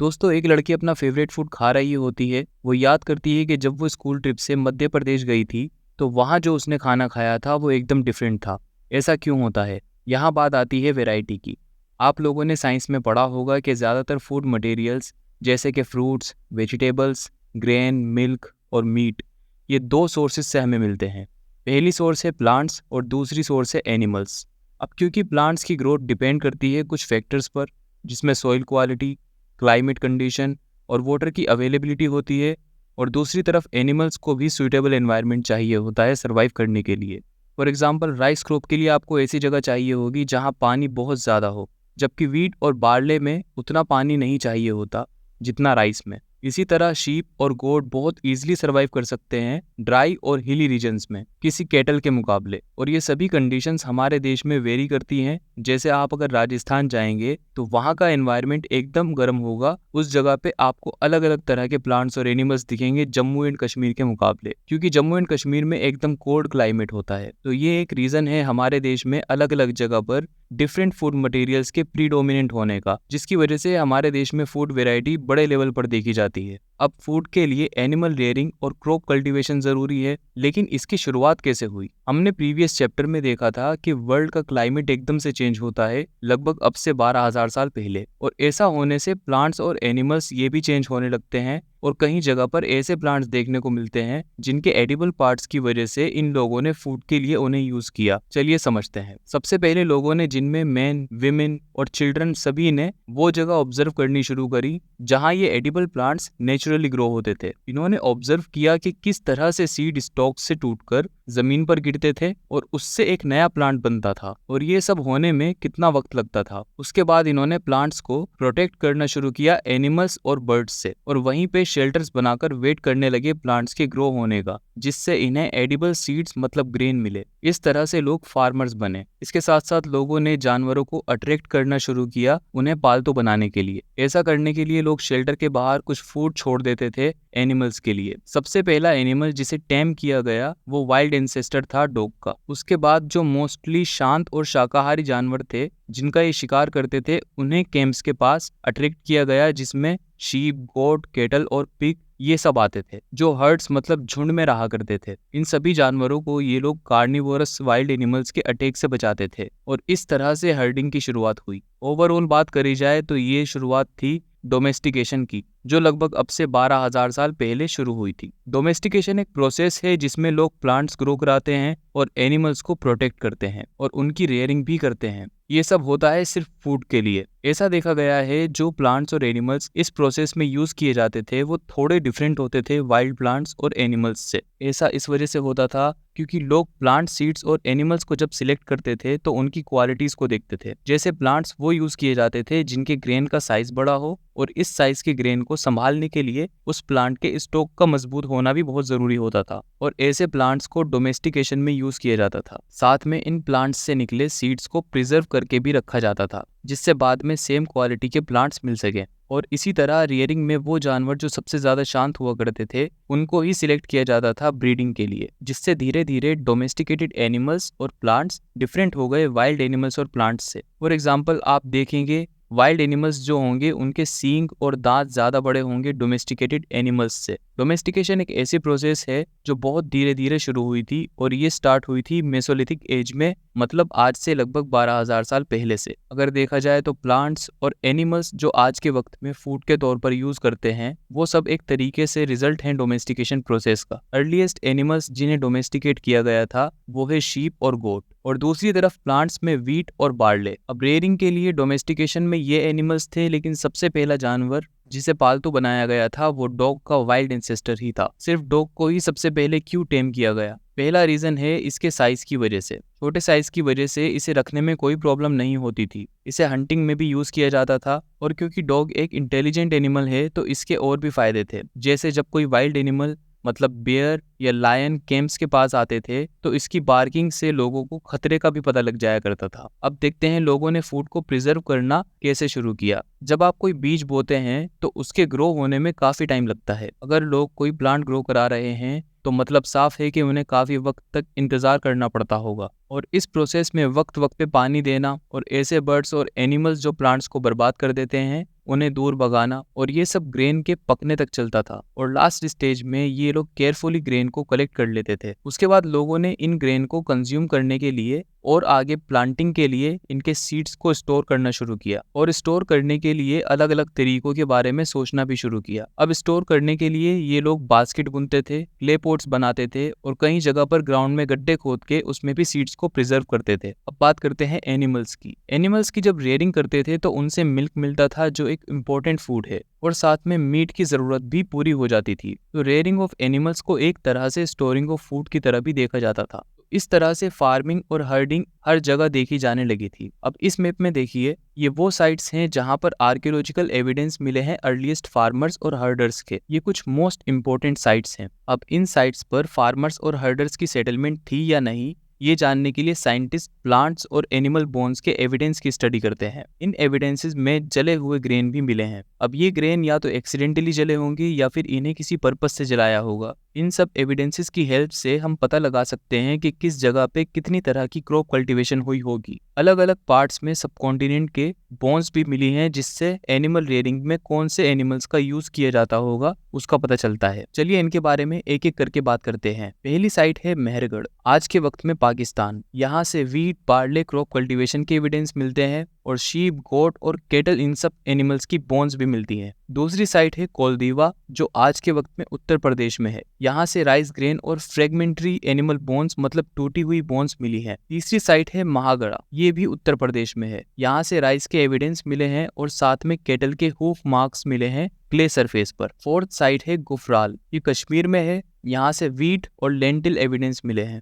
दोस्तों, एक लड़की अपना फेवरेट फूड खा रही होती है। वो याद करती है कि जब वो स्कूल ट्रिप से मध्य प्रदेश गई थी तो वहाँ जो उसने खाना खाया था वो एकदम डिफरेंट था। ऐसा क्यों होता है? यहाँ बात आती है वैरायटी की। आप लोगों ने साइंस में पढ़ा होगा कि ज़्यादातर फूड मटेरियल्स जैसे कि फ्रूट्स, वेजिटेबल्स, ग्रेन, मिल्क और मीट, ये दो सोर्सेज से हमें मिलते हैं। पहली सोर्स है प्लांट्स और दूसरी सोर्स है एनिमल्स। अब क्योंकि प्लांट्स की ग्रोथ डिपेंड करती है कुछ फैक्टर्स पर, जिसमें सॉइल क्वालिटी, क्लाइमेट कंडीशन और वाटर की अवेलेबिलिटी होती है, और दूसरी तरफ एनिमल्स को भी सूटेबल एनवायरनमेंट चाहिए होता है सर्वाइव करने के लिए। फॉर एग्जांपल, राइस क्रॉप के लिए आपको ऐसी जगह चाहिए होगी जहां पानी बहुत ज़्यादा हो, जबकि वीट और बार्ले में उतना पानी नहीं चाहिए होता जितना राइस में। इसी तरह शीप और गोट बहुत ईजिली सर्वाइव कर सकते हैं ड्राई और हिली रीजन्स में किसी कैटल के मुकाबले। और ये सभी कंडीशंस हमारे देश में वेरी करती हैं। जैसे आप अगर राजस्थान जाएंगे तो वहाँ का एनवायरनमेंट एकदम गर्म होगा, उस जगह पे आपको अलग अलग तरह के प्लांट्स और एनिमल्स दिखेंगे जम्मू एंड कश्मीर के मुकाबले, क्योंकि जम्मू एंड कश्मीर में एकदम कोल्ड क्लाइमेट होता है। तो ये एक रीजन है हमारे देश में अलग अलग जगह पर डिफरेंट फूड मटेरियल्स के प्रीडोमिनेंट होने का, जिसकी वजह से हमारे देश में फूड वैरायटी बड़े लेवल पर देखी जाती है। अब फूड के लिए एनिमल रेयरिंग और क्रॉप कल्टीवेशन जरूरी है, लेकिन इसकी शुरुआत कैसे हुई? हमने प्रीवियस चैप्टर में देखा था कि वर्ल्ड का क्लाइमेट एकदम से चेंज होता है लगभग अब से 12,000 साल पहले, और ऐसा होने से प्लांट्स और एनिमल्स ये भी चेंज होने लगते हैं। और कहीं जगह पर ऐसे प्लांट्स देखने को मिलते हैं जिनके एडिबल पार्ट्स की वजह से इन लोगों ने फूड के लिए उन्हें यूज किया। चलिए समझते हैं। सबसे पहले लोगों ने, जिनमें मैन, विमेन और चिल्ड्रन सभी ने, वो जगह ऑब्जर्व करनी शुरू करी जहां ये एडिबल प्लांट्स नेचुरली ग्रो होते थे। इन्होंने ऑब्जर्व किया कि किस तरह से सीड स्टॉक से टूटकर जमीन पर गिरते थे और उससे एक नया प्लांट बनता था, और ये सब होने में कितना वक्त लगता था। उसके बाद इन्होंने प्लांट्स को प्रोटेक्ट करना शुरू किया एनिमल्स और बर्ड्स से, और वहीं पे शेल्टर्स बनाकर वेट करने लगे प्लांट्स के ग्रो होने का, जिससे इन्हें एडिबल सीड्स मतलब ग्रेन मिले। इस तरह से लोग फार्मर्स बने। इसके साथ साथ लोगों ने जानवरों को अट्रैक्ट करना शुरू किया उन्हें पालतू बनाने के लिए। ऐसा करने के लिए लोग शेल्टर के बाहर कुछ फूड छोड़ देते थे एनिमल्स के लिए। सबसे पहला एनिमल जिसे टेम किया गया वो वाइल्ड एंसेस्टर था डॉग का। उसके बाद जो मोस्टली शांत और शाकाहारी जानवर थे जिनका ये शिकार करते थे, उन्हें कैंप्स के पास अट्रैक्ट किया गया, जिसमें शीप, गोट, केटल और पिग ये सब आते थे, जो हर्ड्स मतलब झुंड में रहा करते थे। इन सभी जानवरों को ये लोग कार्निवोरस वाइल्ड एनिमल्स के अटैक से बचाते थे, और इस तरह से हर्डिंग की शुरुआत हुई। ओवरऑल बात करी जाए तो ये शुरुआत थी डोमेस्टिकेशन की, जो लगभग अब से 12,000 साल पहले शुरू हुई थी। डोमेस्टिकेशन एक प्रोसेस है जिसमें लोग प्लांट्स ग्रो कराते हैं और एनिमल्स को प्रोटेक्ट करते हैं और उनकी रेयरिंग भी करते हैं। ये सब होता है सिर्फ फूड के लिए। ऐसा देखा गया है जो प्लांट्स और एनिमल्स इस प्रोसेस में यूज किए जाते थे वो थोड़े डिफरेंट होते थे वाइल्ड प्लांट्स और एनिमल्स से। ऐसा इस वजह से होता था क्योंकि लोग प्लांट, सीड्स और एनिमल्स को जब सिलेक्ट करते थे तो उनकी क्वालिटीज को देखते थे। जैसे प्लांट्स वो यूज किए जाते थे जिनके ग्रेन का साइज बड़ा हो, और इस साइज के ग्रेन को संभालने के लिए उस प्लांट के स्टॉक का मजबूत होना भी बहुत जरूरी होता था, और ऐसे प्लांट्स को डोमेस्टिकेशन में यूज किया जाता था। साथ में इन प्लांट्स से निकले सीड्स को प्रिजर्व करके भी रखा जाता था, जिससे बाद में सेम क्वालिटी के प्लांट्स मिल सके। और इसी तरह रियरिंग में वो जानवर जो सबसे ज्यादा शांत हुआ करते थे उनको ही सिलेक्ट किया जाता था ब्रीडिंग के लिए, जिससे धीरे धीरे डोमेस्टिकेटेड एनिमल्स और प्लांट्स डिफरेंट हो गए वाइल्ड एनिमल्स और प्लांट्स से। फॉर एग्जाम्पल, आप देखेंगे वाइल्ड एनिमल्स जो होंगे उनके सींग और दांत ज्यादा बड़े होंगे डोमेस्टिकेटेड एनिमल्स से। डोमेस्टिकेशन एक ऐसी प्रोसेस है जो बहुत धीरे धीरे शुरू हुई थी, और ये स्टार्ट हुई थी मेसोलिथिक एज में, मतलब आज से लगभग 12,000 साल पहले से। अगर देखा जाए तो प्लांट्स और एनिमल्स जो आज के वक्त में फूड के तौर पर यूज करते हैं वो सब एक तरीके से रिजल्ट हैं डोमेस्टिकेशन प्रोसेस का। अर्लीस्ट एनिमल्स जिन्हें डोमेस्टिकेट किया गया था वो है शीप और गोट, और दूसरी तरफ प्लांट्स में वीट और बार्ले। अब रेयरिंग के लिए डोमेस्टिकेशन में ये एनिमल्स थे, लेकिन सबसे पहला जानवर जिसे पालतू बनाया गया था वो डॉग का वाइल्ड एंसेस्टर ही था। सिर्फ डॉग को ही सबसे पहले क्यों टेम किया गया? पहला रीजन है इसके साइज की वजह से। छोटे साइज की वजह से इसे रखने में कोई प्रॉब्लम नहीं होती थी, इसे हंटिंग में भी यूज किया जाता था, और क्योंकि डॉग एक इंटेलिजेंट एनिमल है तो इसके और भी फायदे थे। जैसे जब कोई वाइल्ड एनिमल मतलब बेयर या लायन कैंप्स के पास आते थे तो इसकी बार्किंग से लोगों को खतरे का भी पता लग जाया करता था। अब देखते हैं लोगों ने फूड को प्रिजर्व करना कैसे शुरू किया। जब आप कोई बीज बोते हैं तो उसके ग्रो होने में काफी टाइम लगता है। अगर लोग कोई प्लांट ग्रो करा रहे हैं तो मतलब साफ है कि उन्हें काफी वक्त तक इंतजार करना पड़ता होगा, और इस प्रोसेस में वक्त वक्त पे पानी देना और ऐसे बर्ड्स और एनिमल्स जो प्लांट्स को बर्बाद कर देते हैं उन्हें दूर भगाना, और ये सब ग्रेन के पकने तक चलता था। और लास्ट स्टेज में ये लोग केयरफुली ग्रेन को कलेक्ट कर लेते थे। उसके बाद लोगों ने इन ग्रेन को कंज्यूम करने के लिए और आगे प्लांटिंग के लिए इनके सीड्स को स्टोर करना शुरू किया, और स्टोर करने के लिए अलग अलग तरीकों के बारे में सोचना भी शुरू किया। अब स्टोर करने के लिए ये लोग बास्केट बुनते थे, क्ले पॉट्स बनाते थे, और कई जगह पर ग्राउंड में गड्ढे खोद के उसमें भी सीड्स को प्रिजर्व करते थे। अब बात करते हैं एनिमल्स की। एनिमल्स की जब रेयरिंग करते थे तो उनसे मिल्क मिलता था, जो एक इम्पोर्टेंट फूड है, और साथ में मीट की जरूरत भी पूरी हो जाती थी। तो रेयरिंग ऑफ एनिमल्स को एक तरह से स्टोरिंग ऑफ फूड की तरह भी देखा जाता था। इस तरह से फार्मिंग और हर्डिंग हर जगह देखी जाने लगी थी। अब इस मैप में देखिए, ये वो साइट्स हैं जहां पर आर्कियोलॉजिकल एविडेंस मिले हैं अर्लीस्ट फार्मर्स और हर्डर्स के। ये कुछ मोस्ट इंपोर्टेंट साइट्स हैं। अब इन साइट्स पर फार्मर्स और हर्डर्स की सेटलमेंट थी या नहीं, ये जानने के लिए साइंटिस्ट प्लांट्स और एनिमल बोन्स के एविडेंस की स्टडी करते हैं। इन एविडेंसेस में जले हुए ग्रेन भी मिले हैं। अब ये ग्रेन या तो एक्सीडेंटली जले होंगे या फिर इन्हें किसी पर्पस से जलाया होगा। इन सब एविडेंसेस की हेल्प से हम पता लगा सकते हैं कि किस जगह पे कितनी तरह की क्रॉप कल्टीवेशन हुई होगी। अलग अलग पार्ट्स में सबकॉन्टिनेंट के बोन्स भी मिली हैं, जिससे एनिमल रेयरिंग में कौन से एनिमल्स का यूज किया जाता होगा उसका पता चलता है। चलिए इनके बारे में एक एक करके बात करते हैं। पहली साइट है मेहरगढ़, आज के वक्त में पाकिस्तान। यहाँ से वीट, बार्ले, क्रॉप कल्टीवेशन के एविडेंस मिलते हैं, और शीप, गोट और केटल, इन सब एनिमल्स की बोन्स भी मिलती हैं। दूसरी साइट है कोलदीवा, जो आज के वक्त में उत्तर प्रदेश में है। यहाँ से राइस ग्रेन और फ्रेगमेंट्री एनिमल बोन्स मतलब टूटी हुई बोन्स मिली हैं। तीसरी साइट है महागढ़ा, ये भी उत्तर प्रदेश में है। यहाँ से राइस के एविडेंस मिले हैं और साथ में केटल के हूफ मार्क्स मिले हैं क्ले सरफेस पर। फोर्थ साइट है गुफराल, ये कश्मीर में है। यहाँ से वीट और लेंटिल एविडेंस मिले हैं।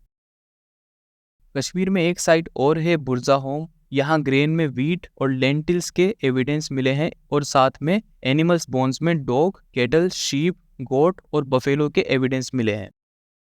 कश्मीर में एक साइट और है बुरज़ाहोम, यहाँ ग्रेन में वीट और लेंटिल्स के एविडेंस मिले हैं, और साथ में एनिमल्स बोन्स में डॉग, केटल, शीप, गोट और बफेलो के एविडेंस मिले हैं।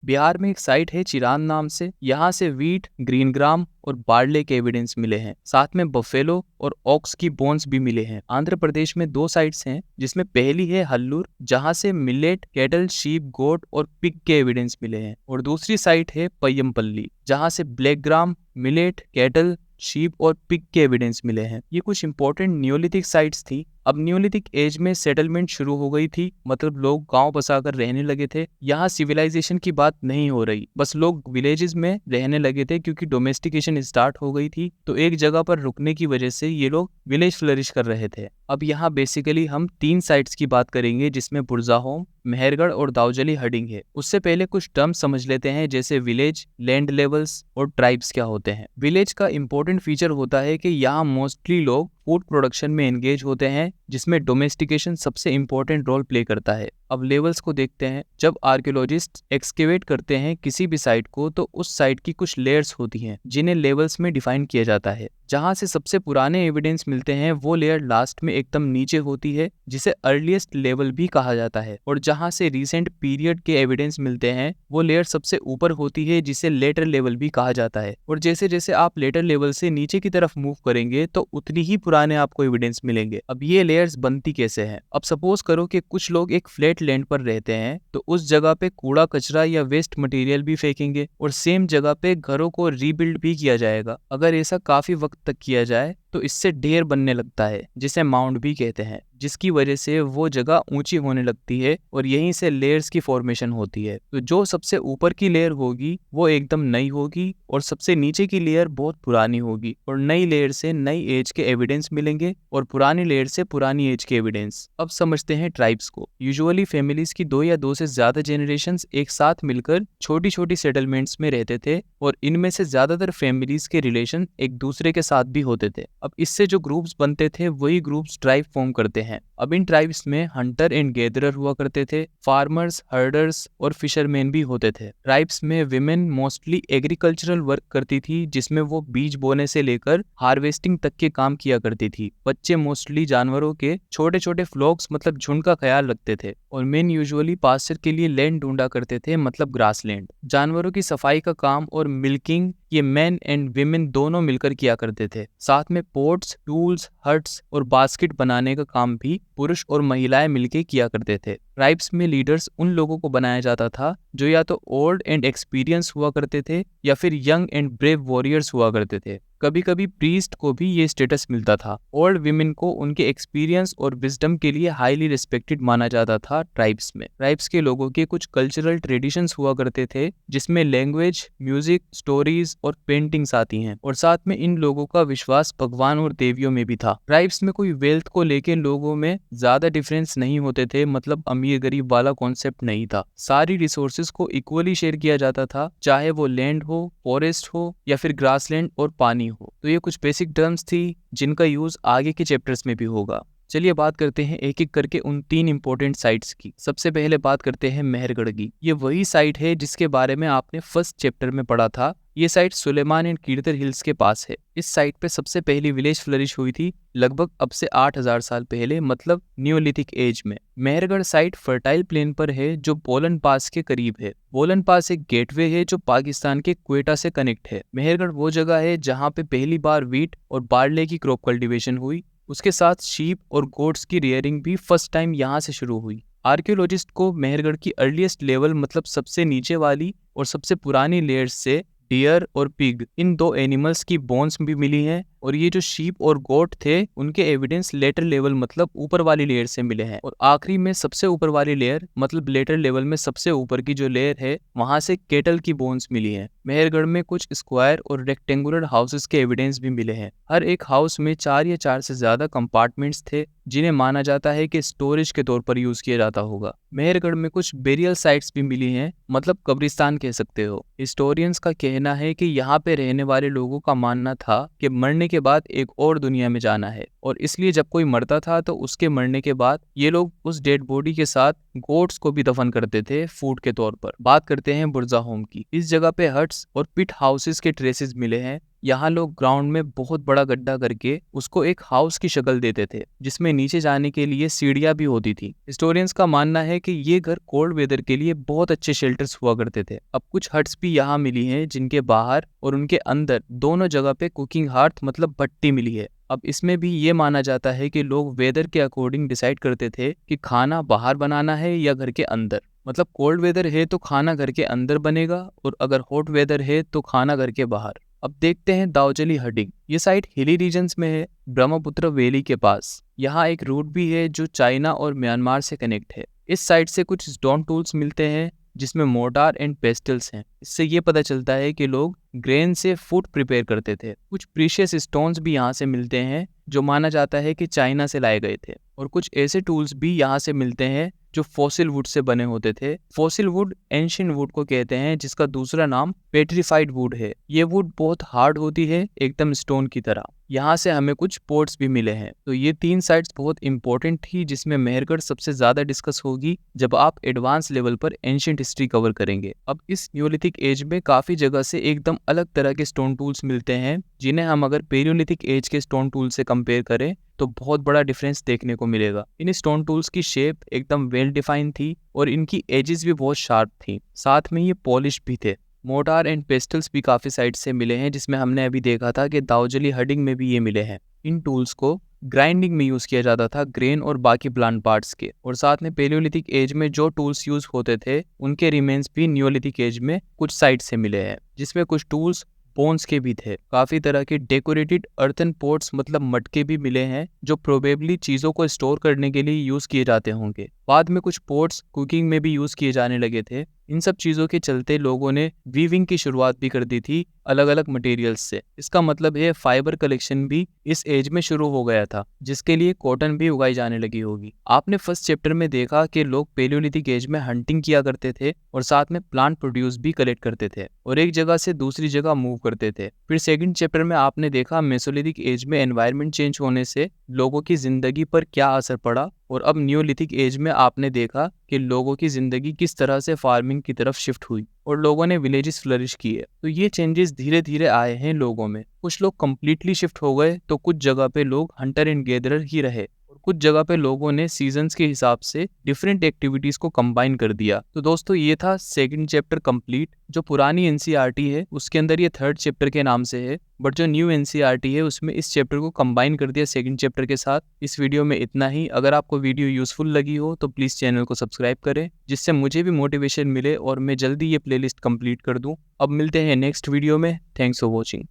बिहार में एक साइट है चिरान नाम से, यहाँ से वीट, ग्रीन ग्राम और बार्ले के एविडेंस मिले हैं। साथ में बफेलो और ऑक्स की बोन्स भी मिले हैं। आंध्र प्रदेश में दो साइट्स हैं, जिसमें पहली है हल्लूर, जहाँ से मिलेट, कैटल, शीप, गोट और पिग के एविडेंस मिले हैं, और दूसरी साइट है पय्यमपल्ली, जहाँ से black gram, millet, cattle, sheep और पिग के एविडेंस मिले हैं। ये कुछ इंपॉर्टेंट न्यूलिथिक साइट्स थी। अब न्यूलिथिक एज में सेटलमेंट शुरू हो गई थी, मतलब लोग गांव बसाकर रहने लगे थे। यहाँ सिविलाइजेशन की बात नहीं हो रही, बस लोग विलेजेस में रहने लगे थे, क्योंकि डोमेस्टिकेशन स्टार्ट हो गई थी। तो एक जगह पर रुकने की वजह से ये लोग विलेज फ्लरिश कर रहे थे। अब यहाँ बेसिकली हम 3 साइट्स की बात करेंगे, जिसमें बुरज़ाहोम, मेहरगढ़ और दाऊजली हर्डिंग है। उससे पहले कुछ टर्म्स समझ लेते हैं, जैसे विलेज, लैंड लेवल्स और ट्राइब्स क्या होते हैं। विलेज का इंपॉर्टेंट फीचर होता है कि यहाँ मोस्टली लोग फूड प्रोडक्शन में एंगेज होते हैं, जिसमें डोमेस्टिकेशन सबसे इंपॉर्टेंट रोल प्ले करता है। अब लेवल्स को देखते हैं। जब आर्कियोलॉजिस्ट एक्सकेवेट करते हैं किसी भी साइट को, तो उस साइट की कुछ लेयर्स होती हैं, जिन्हें लेवल्स में डिफाइन किया जाता है। जहां से सबसे पुराने एविडेंस मिलते हैं, वो लेयर लास्ट में एकदम नीचे होती है, जिसे अर्लीस्ट लेवल भी कहा जाता है। और जहां से रिसेंट पीरियड के एविडेंस मिलते हैं, वो लेयर सबसे ऊपर होती है, जिसे लेटर लेवल भी कहा जाता है। और जैसे जैसे आप लेटर लेवल से नीचे की तरफ मूव करेंगे, तो उतनी ही पुराने आपको एविडेंस मिलेंगे। अब ये लेयर्स बनती कैसे हैं? अब सपोज करो कि कुछ लोग एक फ्लैट लैंड पर रहते हैं, तो उस जगह पे कूड़ा कचरा या वेस्ट मटेरियल भी फेंकेंगे, और सेम जगह पे घरों को रीबिल्ड भी किया जाएगा। अगर ऐसा काफी वक्त तक किया जाए, तो इससे ढेर बनने लगता है, जिसे माउंड भी कहते हैं, जिसकी वजह से वो जगह ऊंची होने लगती है, और यहीं से लेयर्स की फॉर्मेशन होती है। तो जो सबसे ऊपर की लेयर होगी वो एकदम नई होगी, और सबसे नीचे की लेयर बहुत पुरानी होगी। और नई लेयर से नई एज के एविडेंस मिलेंगे, और पुरानी लेयर से पुरानी एज के एविडेंस। अब समझते हैं ट्राइब्स को। यूजुअली फैमिलीज की 2 या 2 से ज्यादा जेनरेशंस एक साथ मिलकर छोटी छोटी सेटलमेंट्स में रहते थे, और इनमें से ज्यादातर फैमिलीज के रिलेशन एक दूसरे के साथ भी होते थे। अब इससे जो ग्रुप्स बनते थे, वही ग्रुप्स ट्राइब फॉर्म करते हैं। अब इन ट्राइब्स में हंटर एंड गैदरर हुआ करते थे, फार्मर्स, हर्डर्स और फिशरमैन भी होते थे। ट्राइब्स में विमेन मोस्टली एग्रीकल्चरल वर्क करती थी, जिसमें वो बीज बोने से लेकर हार्वेस्टिंग तक के काम किया करती थी। बच्चे मोस्टली जानवरों के छोटे छोटे फ्लॉक्स मतलब झुंड का ख्याल रखते थे, और मेन यूजुअली पास्चर के लिए लैंड ढूंढा करते थे, मतलब ग्रास लैंड। जानवरों की सफाई का काम और मिल्किंग ये मैन एंड विमेन दोनों मिलकर किया करते थे। साथ में पोट्स, टूल्स, हट्स और बास्केट बनाने का काम भी पुरुष और महिलाएं मिलकर किया करते थे। ट्राइब्स में लीडर्स उन लोगों को बनाया जाता था जो या तो ओल्ड एंड एक्सपीरियंस हुआ करते थे या फिर यंग एंड ब्रेव वॉरियर्स हुआ करते थे। कभी कभी प्रीस्ट को भी ये स्टेटस मिलता था। ओल्ड विमेन को उनके एक्सपीरियंस और विजडम के लिए हाईली रिस्पेक्टेड माना जाता था ट्राइब्स में। ट्राइब्स के लोगों के कुछ कल्चरल ट्रेडिशंस हुआ करते थे जिसमें लैंग्वेज, म्यूजिक, स्टोरीज और पेंटिंग्स आती हैं, और साथ में इन लोगों का विश्वास भगवान और देवियों में भी था। ट्राइब्स में कोई वेल्थ को लेके लोगों में ज्यादा डिफरेंस नहीं होते थे, मतलब अमीर गरीब वाला कॉन्सेप्ट नहीं था। सारी रिसोर्सेज को इक्वली शेयर किया जाता था, चाहे वो लैंड हो, फॉरेस्ट हो या फिर ग्रासलैंड और पानी हो। तो ये कुछ बेसिक टर्म्स थी जिनका यूज आगे के चैप्टर्स में भी होगा। चलिए बात करते हैं एक एक करके उन 3 इंपॉर्टेंट साइट्स की। सबसे पहले बात करते हैं मेहरगढ़ की। ये वही साइट है जिसके बारे में आपने फर्स्ट चैप्टर में पढ़ा था। ये साइट सुलेमान एंड कीर्तर हिल्स के पास है। इस साइट पे सबसे पहली विलेज फ्लरिश हुई थी लगभग अब से 8000 साल पहले, मतलब न्योलिथिक एज में। मेहरगढ़ साइट फर्टाइल प्लेन पर है जो बोलन पास के करीब है। बोलन पास एक गेटवे है जो पाकिस्तान के क्वेटा से कनेक्ट है। मेहरगढ़ वो जगह है जहाँ पे पहली बार वीट और बार्ले की क्रॉप कल्टीवेशन हुई। उसके साथ शीप और गोट्स की रेयरिंग भी फर्स्ट टाइम यहाँ से शुरू हुई। आर्कियोलॉजिस्ट को मेहरगढ़ की अर्लीस्ट लेवल, मतलब सबसे नीचे वाली और सबसे पुरानी लेयर्स से डियर और पिग, इन 2 एनिमल्स की बोन्स भी मिली हैं, और ये जो शीप और गोट थे उनके एविडेंस लेटर लेवल, मतलब ऊपर वाली लेयर से मिले हैं। और आखिरी में सबसे ऊपर वाली लेयर, मतलब लेटर लेवल में सबसे ऊपर की जो लेयर है, वहां से केटल की बोन्स मिली हैं। मेहरगढ़ में कुछ स्क्वायर और रेक्टेंगुलर हाउसेस के एविडेंस भी मिले हैं। हर एक हाउस में 4 या 4 से ज्यादा कंपार्टमेंट्स थे जिन्हें माना जाता है कि स्टोरेज के तौर पर यूज किया जाता होगा। मेहरगढ़ में कुछ बेरियल साइट्स भी मिली हैं, मतलब कब्रिस्तान कह सकते हो। हिस्टोरियंस का कहना है कि यहाँ पे रहने वाले लोगों का मानना था कि मरने के बाद एक और दुनिया में जाना है, और इसलिए जब कोई मरता था तो उसके मरने के बाद ये लोग उस डेड बॉडी के साथ गोट्स को भी दफन करते थे फूड के तौर पर। बात करते हैं बुर्जा होम की। इस जगह पे हट्स और पिट हाउसेस के ट्रेसेस मिले हैं। यहाँ लोग ग्राउंड में बहुत बड़ा गड्ढा करके उसको एक हाउस की शक्ल देते थे, जिसमें नीचे जाने के लिए सीढ़ियां भी होती थी। हिस्टोरियंस का मानना है कि ये घर कोल्ड वेदर के लिए बहुत अच्छे शेल्टर्स हुआ करते थे। अब कुछ हट्स भी यहाँ मिली हैं जिनके बाहर और उनके अंदर दोनों जगह पे कुकिंग हार्थ, मतलब भट्टी मिली है। अब इसमें भी ये माना जाता है कि लोग वेदर के अकॉर्डिंग डिसाइड करते थे कि खाना बाहर बनाना है या घर के अंदर। मतलब कोल्ड वेदर है तो खाना घर के अंदर बनेगा, और अगर हॉट वेदर है तो खाना घर के बाहर। अब देखते हैं दाऊजली हडिंग। ये साइट हिली रीजन्स में है, ब्रह्मपुत्र वैली के पास। यहाँ एक रूट भी है जो चाइना और म्यांमार से कनेक्ट है। इस साइट से कुछ स्टोन टूल्स मिलते हैं जिसमें मोर्टार एंड पेस्टल्स हैं। इससे ये पता चलता है कि लोग ग्रेन से फूड प्रिपेयर करते थे। कुछ प्रीशियस स्टोन्स भी यहाँ से मिलते हैं जो माना जाता है कि चाइना से लाए गए थे, और कुछ ऐसे टूल्स भी यहाँ से मिलते हैं जो फॉसिल वुड से बने होते थे। फॉसिल वुड एंशिएंट वुड को कहते हैं, जिसका दूसरा नाम पेट्रीफाइड वुड है। ये वुड बहुत हार्ड होती है, एकदम स्टोन की तरह। यहाँ से हमें कुछ पोर्ट्स भी मिले हैं। तो ये 3 साइट्स बहुत इंपॉर्टेंट थी जिसमें मेहरगढ़ सबसे ज्यादा डिस्कस होगी जब आप एडवांस लेवल पर एंशिएंट हिस्ट्री कवर करेंगे। अब इस न्योलिथिक एज में काफी जगह से एकदम अलग तरह के स्टोन टूल्स मिलते हैं, जिन्हें हम अगर पेलियोलिथिक एज के स्टोन टूल से कंपेयर करें तो बहुत बड़ा डिफरेंस देखने को मिलेगा। इन स्टोन टूल्स की शेप एकदम वेल डिफाइंड थी और इनकी एजेस भी बहुत शार्प थी, साथ में ये पॉलिश भी थे। मोर्टार एंड पेस्टल्स भी काफी साइड से मिले हैं, जिसमें हमने अभी देखा था कि दाऊजली हडिंग में भी ये मिले हैं। इन टूल्स को ग्राइंडिंग में यूज किया जाता था ग्रेन और बाकी प्लांट पार्ट्स के, और साथ में पेलियोलिथिक एज में जो टूल्स यूज होते थे उनके रिमेन्स भी न्योलिथिक एज में कुछ साइट से मिले हैं, जिसमें कुछ टूल्स बोन्स के भी थे। काफी तरह के डेकोरेटेड अर्थन पोट्स, मतलब मटके भी मिले हैं जो प्रोबेबली चीजों को स्टोर करने के लिए यूज किए जाते होंगे। बाद में कुछ पोट्स कुकिंग में भी यूज किए जाने लगे थे। इन सब चीजों के चलते लोगों ने वीविंग की शुरुआत भी कर दी थी अलग अलग मटेरियल्स से। इसका मतलब है फाइबर कलेक्शन भी इस एज में शुरू हो गया था, जिसके लिए कॉटन भी उगाई जाने लगी होगी। आपने फर्स्ट चैप्टर में देखा कि लोग पेलियोलिथिक एज में हंटिंग किया करते थे और साथ में प्लांट प्रोड्यूस भी कलेक्ट करते थे और एक जगह से दूसरी जगह मूव करते थे। फिर सेकंड चैप्टर में आपने देखा मेसोलिथिक एज में एनवायरनमेंट चेंज होने से लोगों की जिंदगी पर क्या असर पड़ा, और अब न्योलिथिक एज में आपने देखा कि लोगों की जिंदगी किस तरह से फार्मिंग की तरफ शिफ्ट हुई और लोगों ने विलेजेस फ्लरिश किए। तो ये चेंजेस धीरे धीरे आए हैं लोगों में। कुछ लोग कम्प्लीटली शिफ्ट हो गए तो कुछ जगह पे लोग हंटर एंड गैदरर ही रहे, और कुछ जगह पे लोगों ने सीजन्स के हिसाब से डिफरेंट एक्टिविटीज को कंबाइन कर दिया। तो दोस्तों ये था सेकंड चैप्टर कंप्लीट। जो पुरानी एनसीईआरटी है उसके अंदर ये थर्ड चैप्टर के नाम से है, बट जो न्यू एनसीईआरटी है उसमें इस चैप्टर को कंबाइन कर दिया सेकंड चैप्टर के साथ। इस वीडियो में इतना ही। अगर आपको वीडियो यूजफुल लगी हो तो प्लीज़ चैनल को सब्सक्राइब करें, जिससे मुझे भी मोटिवेशन मिले और मैं जल्दी ये प्लेलिस्ट कंप्लीट कर दूं। अब मिलते हैं नेक्स्ट वीडियो में। Thanks for watching.